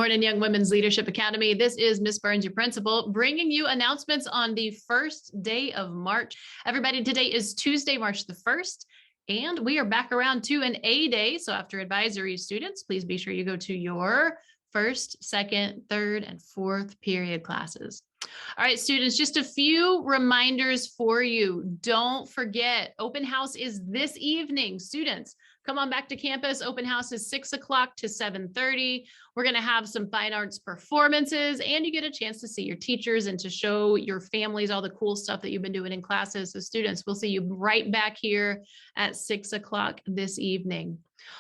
morning, Young Women's Leadership Academy. This is Miss Burns, your principal, bringing you announcements on the first day of March. Everybody, today is Tuesday, March the 1st, and we are back around to an A day. So after advisory, students, please be sure you go to your first, second, third, and fourth period classes. All right, students, just a few reminders for you. Don't forget, open house is this evening. Students, come on back to campus. Open house is 6 o'clock to 7:30. We're going to have some fine arts performances, and you get a chance to see your teachers and to show your families all the cool stuff that you've been doing in classes. So students, we'll see you right back here at 6 o'clock this evening.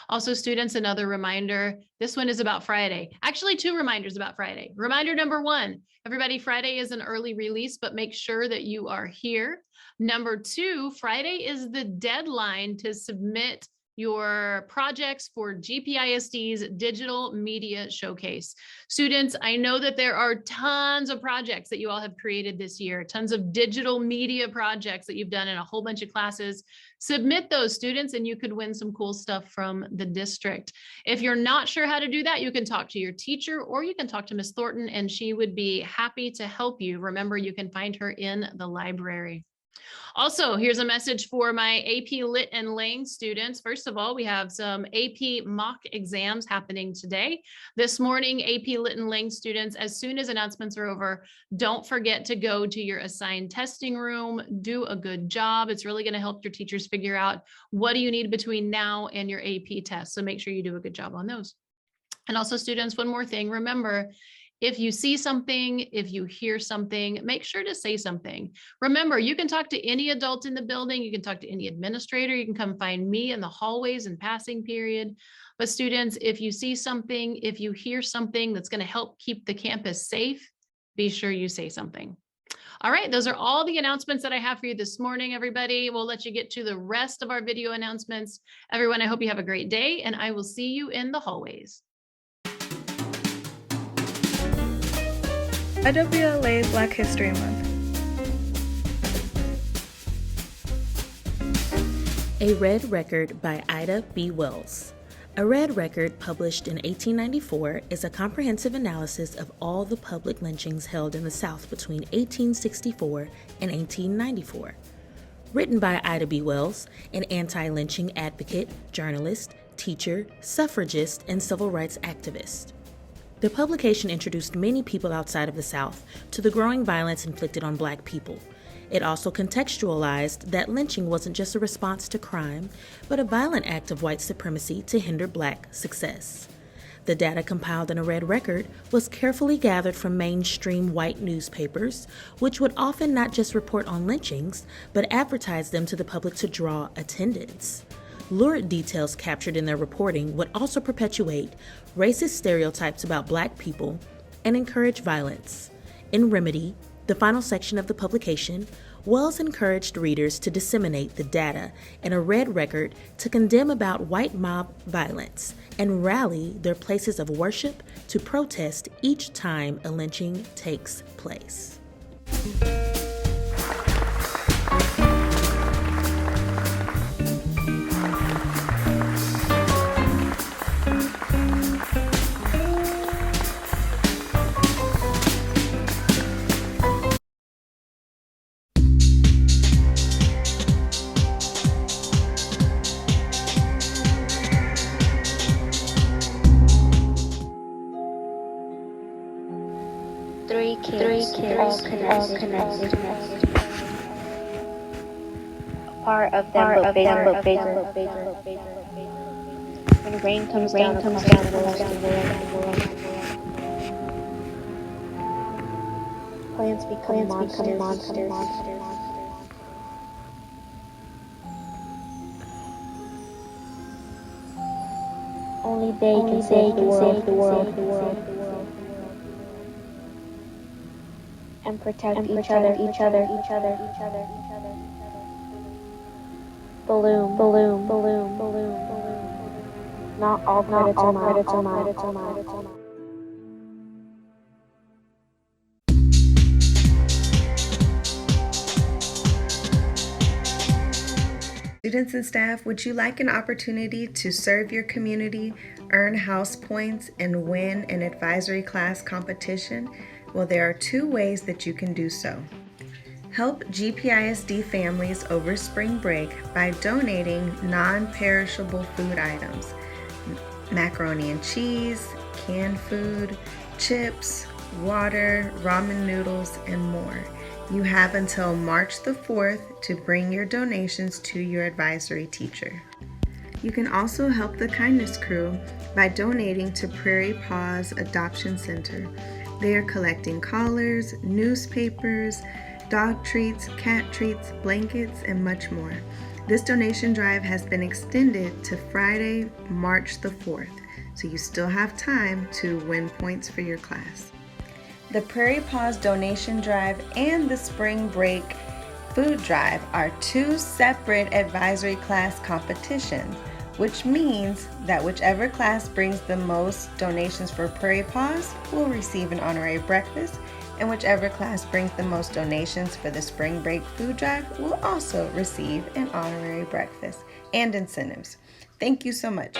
Also, students, another reminder, this one is about Friday. Actually, two reminders about Friday. Reminder number one, everybody, Friday is an early release, but make sure that you are here. Number two, Friday is the deadline to submit your projects for Gpisd's Digital Media Showcase. Students, I know that there are tons of projects that you all have created this year, tons of digital media projects that you've done in a whole bunch of classes. Submit those, students, and you could win some cool stuff from the district. If you're not sure how to do that, you can talk to your teacher or you can talk to Miss Thornton and she would be happy to help you. Remember, you can find her in the library. Also, here's a message for my AP Lit and Lang students. First of all, we have some AP mock exams happening today. This morning, AP Lit and Lang students, as soon as announcements are over, don't forget to go to your assigned testing room, do a good job. It's really going to help your teachers figure out what do you need between now and your AP test. So make sure you do a good job on those. And also, students, one more thing, remember, if you see something, if you hear something, make sure to say something. Remember, you can talk to any adult in the building. You can talk to any administrator. You can come find me in the hallways and passing period. But students, if you see something, if you hear something that's going to help keep the campus safe, be sure you say something. All right, those are all the announcements that I have for you this morning, everybody. We'll let you get to the rest of our video announcements. Everyone, I hope you have a great day, and I will see you in the hallways. YWLA Black History Month. A Red Record by Ida B. Wells. A Red Record, published in 1894, is a comprehensive analysis of all the public lynchings held in the South between 1864 and 1894. Written by Ida B. Wells, an anti-lynching advocate, journalist, teacher, suffragist, and civil rights activist. The publication introduced many people outside of the South to the growing violence inflicted on Black people. It also contextualized that lynching wasn't just a response to crime, but a violent act of white supremacy to hinder Black success. The data compiled in A Red Record was carefully gathered from mainstream white newspapers, which would often not just report on lynchings, but advertise them to the public to draw attendance. Lurid details captured in their reporting would also perpetuate racist stereotypes about Black people and encourage violence. In Remedy, the final section of the publication, Wells encouraged readers to disseminate the data in A Red Record to condemn about white mob violence and rally their places of worship to protest each time a lynching takes place. Three kids, all connected. A part of them, but bigger. When rain comes down across the world, plants become monsters. Only they can save the world. And protect each other. Balloon. Not all credits are mine. Students and staff, would you like an opportunity to serve your community earn house points, and win an advisory class competition? Well, there are 2 ways that you can do so. Help Gpisd families over spring break by donating non-perishable food items, macaroni and cheese, canned food, chips, water, ramen noodles, and more. You have until March the 4th to bring your donations to your advisory teacher. You can also help the Kindness Crew by donating to Prairie Paws Adoption Center. They are collecting collars, newspapers, dog treats, cat treats, blankets, and much more. This donation drive has been extended to Friday, March the 4th, so you still have time to win points for your class. The Prairie Paws donation drive and the spring break food drive are 2 separate advisory class competitions, which means that whichever class brings the most donations for Prairie Paws will receive an honorary breakfast, and whichever class brings the most donations for the spring break food drive will also receive an honorary breakfast and incentives. Thank you so much.